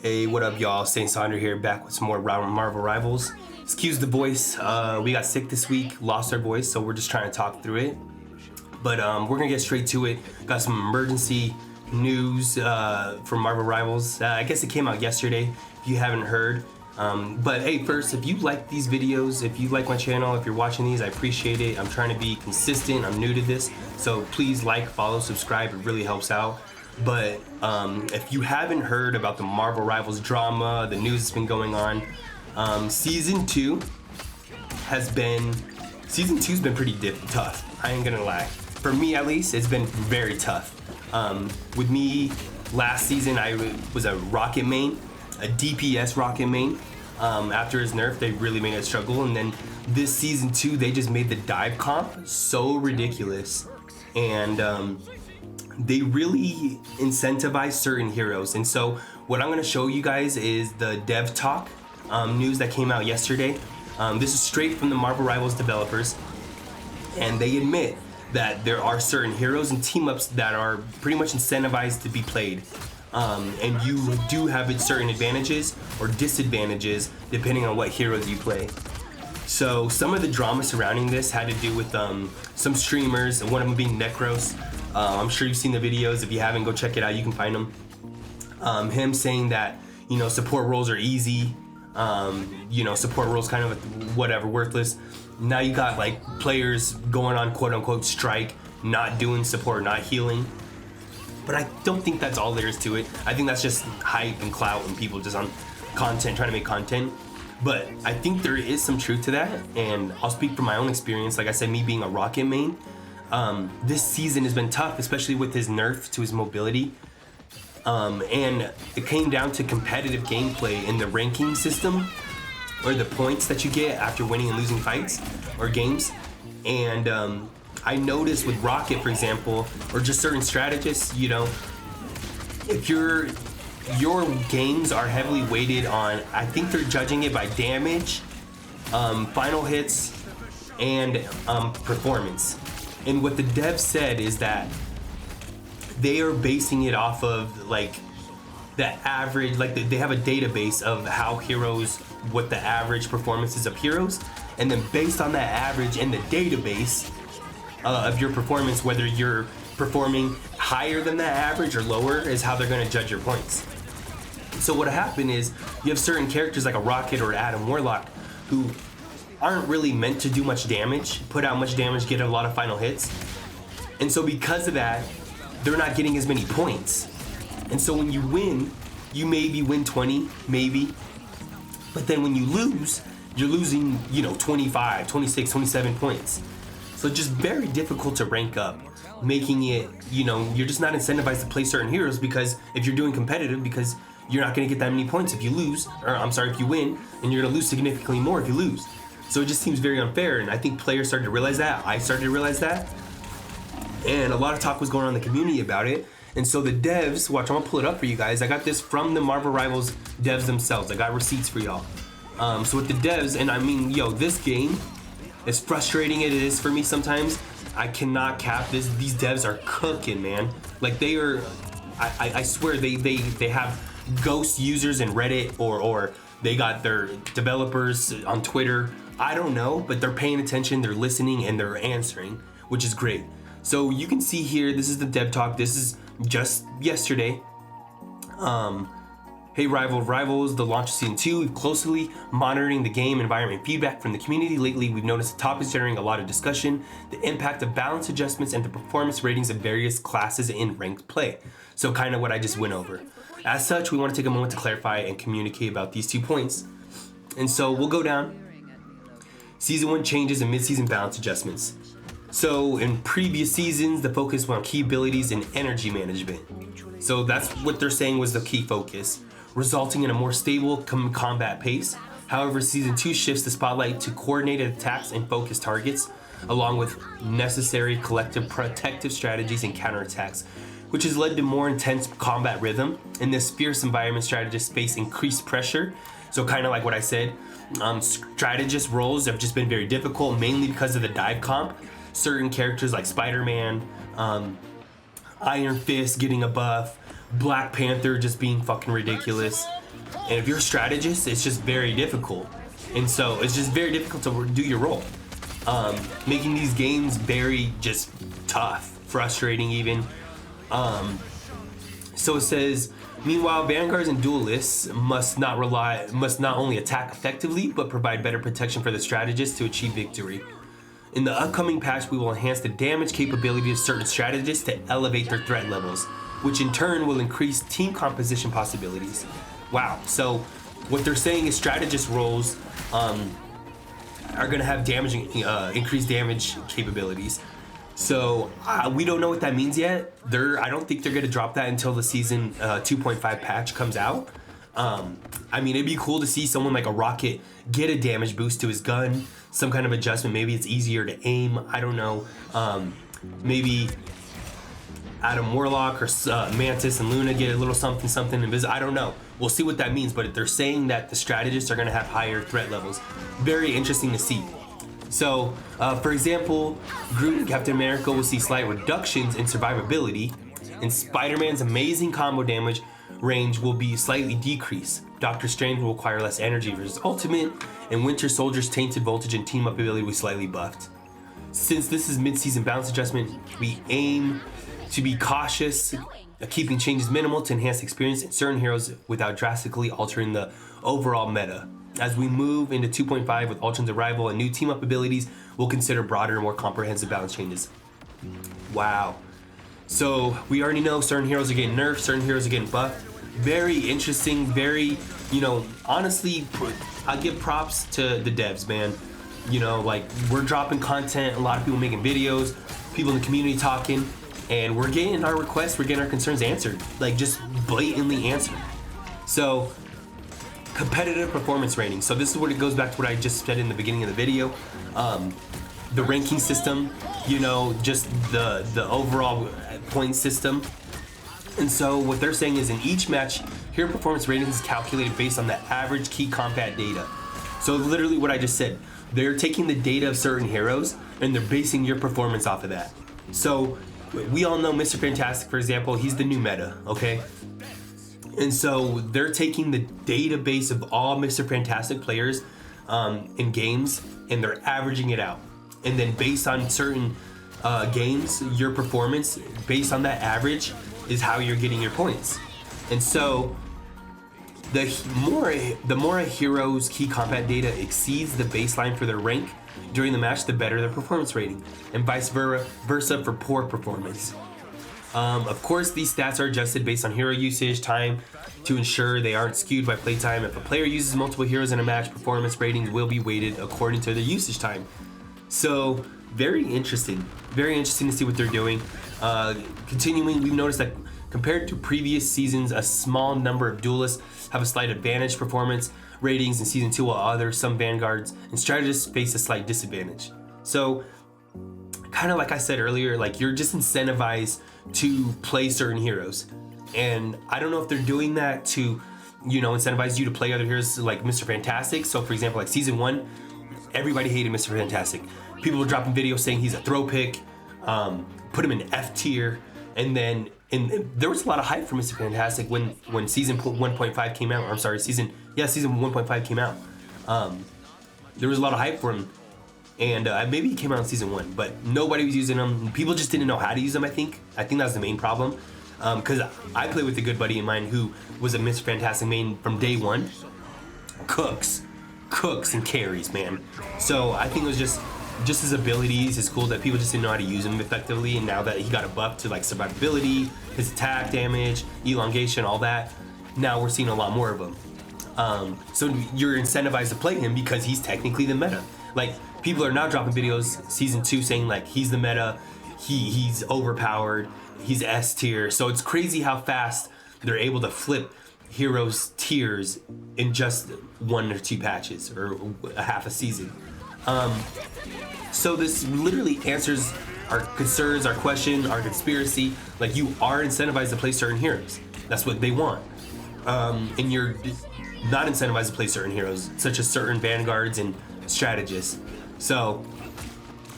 Hey, what up, y'all? Saint Sonder here, back with some more Marvel Rivals. Excuse the voice. We got sick this week, lost our voice, so we're just trying to talk through it. But we're gonna get straight to it. Got some emergency news from Marvel Rivals. I guess it came out yesterday, if you haven't heard. But hey, first, if you like these videos, if you like my channel, if you're watching these, I appreciate it. I'm trying to be consistent. I'm new to this, so please like, follow, subscribe. It really helps out. But if you haven't heard about the Marvel Rivals drama, the news that's been going on, season two's been pretty tough. I ain't gonna lie. For me, at least, it's been very tough. With me, last season I was a Rocket main, a DPS Rocket main. After his nerf, they really made it struggle, and then this season 2, they just made the dive comp so ridiculous, and they really incentivize certain heroes. And so what I'm going to show you guys is the dev talk news that came out yesterday. This is straight from the Marvel Rivals developers, and they admit that there are certain heroes and team ups that are pretty much incentivized to be played, and you do have certain advantages or disadvantages depending on what heroes you play. So some of the drama surrounding this had to do with some streamers, and one of them being Necros. I'm sure you've seen the videos. If you haven't, go check it out. You can find them. Him saying that, support roles are easy. Support roles kind of whatever, worthless. Now you got like players going on quote unquote strike, not doing support, not healing. But I don't think that's all there is to it. I think that's just hype and clout and people just on content, trying to make content. But I think there is some truth to that, and I'll speak from my own experience. Like I said, me being a Rocket main, this season has been tough, especially with his nerf to his mobility. And it came down to competitive gameplay in the ranking system, or the points that you get after winning and losing fights or games. And I noticed with Rocket, for example, or just certain strategists, if your games are heavily weighted on, I think they're judging it by damage, final hits, and performance. And what the dev said is that they are basing it off of like the average, like they have a database of how heroes, what the average performance is of heroes, and then based on that average in the database of your performance, whether you're performing higher than that average or lower, is how they're going to judge your points. So what happened is you have certain characters like a Rocket or Adam Warlock who aren't really meant to do much damage, put out much damage, get a lot of final hits. And so because of that, they're not getting as many points. And so when you win, you maybe win 20, maybe. But then when you lose, you're losing, 25, 26, 27 points. So it's just very difficult to rank up, making it, you're just not incentivized to play certain heroes, because if you're doing competitive, because you're not going to get that many points if you lose, if you win, and you're going to lose significantly more if you lose. So it just seems very unfair, and I think players started to realize that. I started to realize that. And a lot of talk was going on in the community about it. And so the devs, watch, I'm gonna pull it up for you guys. I got this from the Marvel Rivals devs themselves. I got receipts for y'all. So with the devs, and I mean, this game, as frustrating it is for me sometimes, I cannot cap this. These devs are cooking, man. Like they are, I swear they have ghost users in Reddit, or they got their developers on Twitter. I don't know, but they're paying attention, they're listening, and they're answering, which is great. So you can see here, this is the dev talk. This is just yesterday. Hey Rivals, the launch of season 2. We've closely monitoring the game environment feedback from the community. Lately, we've noticed the topics generating a lot of discussion, the impact of balance adjustments, and the performance ratings of various classes in ranked play. So kind of what I just went over. As such, we want to take a moment to clarify and communicate about these 2 points. And so we'll go down. Season 1 changes and mid-season balance adjustments. So in previous seasons, the focus was on key abilities and energy management. So that's what they're saying was the key focus, resulting in a more stable combat pace. However, season 2 shifts the spotlight to coordinated attacks and focused targets, along with necessary collective protective strategies and counterattacks, which has led to more intense combat rhythm. In this fierce environment, strategists face increased pressure. So kind of like what I said, strategist roles have just been very difficult, mainly because of the dive comp. Certain characters like Spider-Man, Iron Fist getting a buff, Black Panther just being fucking ridiculous. And if you're a strategist, it's just very difficult. And so it's just very difficult to do your role. Making these games very just tough, frustrating even. So it says, meanwhile, vanguards and duelists must not only attack effectively, but provide better protection for the strategist to achieve victory. In the upcoming patch, we will enhance the damage capability of certain strategists to elevate their threat levels, which in turn will increase team composition possibilities. Wow, so what they're saying is strategist roles are gonna have increased damage capabilities. So we don't know what that means yet. I don't think they're gonna drop that until the season 2.5 patch comes out. I mean, it'd be cool to see someone like a Rocket get a damage boost to his gun, some kind of adjustment. Maybe it's easier to aim. I don't know. Maybe Adam Warlock or Mantis and Luna get a little something invisible. I don't know. We'll see what that means, but they're saying that the strategists are going to have higher threat levels. Very interesting to see. So, for example, Groot and Captain America will see slight reductions in survivability, and Spider-Man's amazing combo damage range will be slightly decreased. Doctor Strange will require less energy for his ultimate, and Winter Soldier's tainted voltage and team-up ability will be slightly buffed. Since this is mid-season balance adjustment, we aim to be cautious, keeping changes minimal to enhance experience in certain heroes without drastically altering the overall meta. As we move into 2.5 with Ultron's arrival and new team-up abilities, we'll consider broader and more comprehensive balance changes. Wow. So we already know certain heroes are getting nerfed, certain heroes are getting buffed. Very interesting, very, honestly, I give props to the devs, man. Like, we're dropping content, a lot of people making videos, people in the community talking, and we're getting our requests, we're getting our concerns answered, like just blatantly answered. So, competitive performance rating. So this is what it goes back to what I just said in the beginning of the video. The ranking system, just the overall point system. And so what they're saying is in each match, hero performance rating is calculated based on the average key combat data. So literally what I just said, they're taking the data of certain heroes and they're basing your performance off of that. So we all know Mr. Fantastic, for example, he's the new meta, okay? And so they're taking the database of all Mr. Fantastic players in games and they're averaging it out. And then based on certain games, your performance based on that average is how you're getting your points. And so the more a hero's key combat data exceeds the baseline for their rank during the match, the better their performance rating, and vice versa for poor performance. Of course, these stats are adjusted based on hero usage time to ensure they aren't skewed by playtime. If a player uses multiple heroes in a match, performance ratings will be weighted according to their usage time. So, very interesting to see what they're doing. Continuing, we've noticed that compared to previous seasons, a small number of duelists have a slight advantage performance ratings in season 2, while some vanguards and strategists face a slight disadvantage. So, kind of like I said earlier, like you're just incentivized to play certain heroes. And I don't know if they're doing that to, incentivize you to play other heroes like Mr. Fantastic. So for example, like season 1, everybody hated Mr. Fantastic. People were dropping videos saying he's a throw pick, put him in F tier, and then there was a lot of hype for Mr. Fantastic when season 1.5 came out. Season 1.5 came out. There was a lot of hype for him. And maybe he came out in season 1, but nobody was using them. People just didn't know how to use them, I think. I think that was the main problem. Because I played with a good buddy of mine who was a Mr. Fantastic main from day one. Cooks and carries, man. So I think it was just his abilities, his cool, that people just didn't know how to use him effectively. And now that he got a buff to like survivability, his attack damage, elongation, all that, now we're seeing a lot more of him. So you're incentivized to play him because he's technically the meta. Like, people are now dropping videos season 2 saying like he's the meta, he's overpowered, he's S tier. So it's crazy how fast they're able to flip heroes tiers in just 1 or 2 patches or a half a season. So this literally answers our concerns, our question, our conspiracy. Like, you are incentivized to play certain heroes. That's what they want. And you're not incentivized to play certain heroes, such as certain vanguards and strategists. So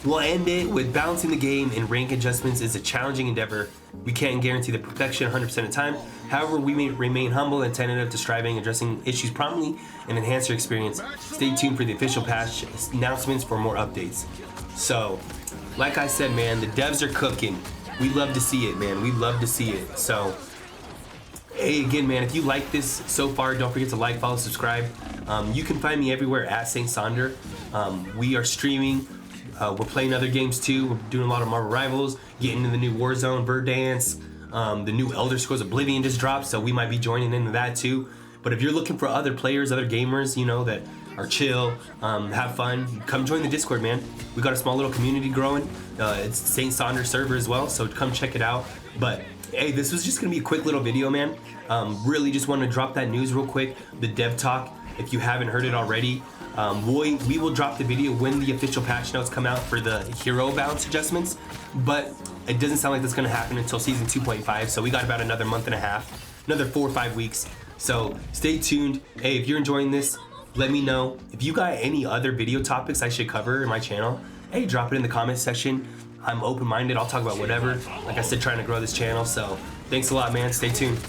we'll end it with balancing the game and rank adjustments is a challenging endeavor. We can't guarantee the perfection 100% of the time, However, we may remain humble and attentive to striving, addressing issues promptly, and enhance your experience. Stay tuned for the official patch announcements for more updates. So, like I said, man, the devs are cooking. We love to see it, man. We love to see it. So, hey, again, man, if you like this so far, don't forget to like, follow, subscribe. You can find me everywhere at Saint Sonder. We are streaming. We're playing other games too. We're doing a lot of Marvel Rivals, getting into the new Warzone, Verdansk. The new Elder Scrolls Oblivion just dropped, so we might be joining into that too. But if you're looking for other players, other gamers, you know, that are chill, have fun, come join the Discord, man. We got a small little community growing. It's Saint Sonder server as well, so come check it out. But hey, this was just gonna be a quick little video, man. Really just wanted to drop that news real quick. The dev talk, if you haven't heard it already, we will drop the video when the official patch notes come out for the hero balance adjustments, but it doesn't sound like that's gonna happen until season 2.5, so we got about another month and a half, another 4 or 5 weeks. So stay tuned. Hey, if you're enjoying this, let me know. If you got any other video topics I should cover in my channel, hey, drop it in the comment section. I'm open-minded, I'll talk about whatever. Like I said, trying to grow this channel, so thanks a lot, man. Stay tuned.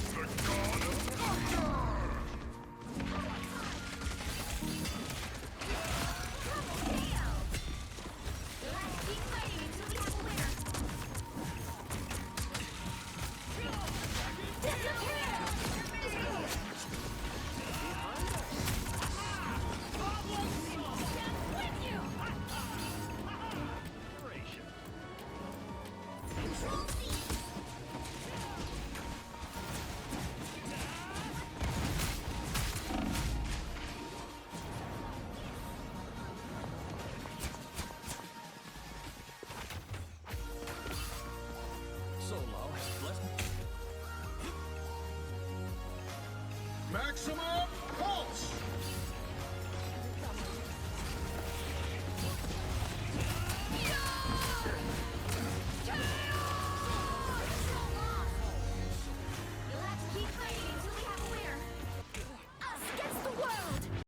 Maximum pulse!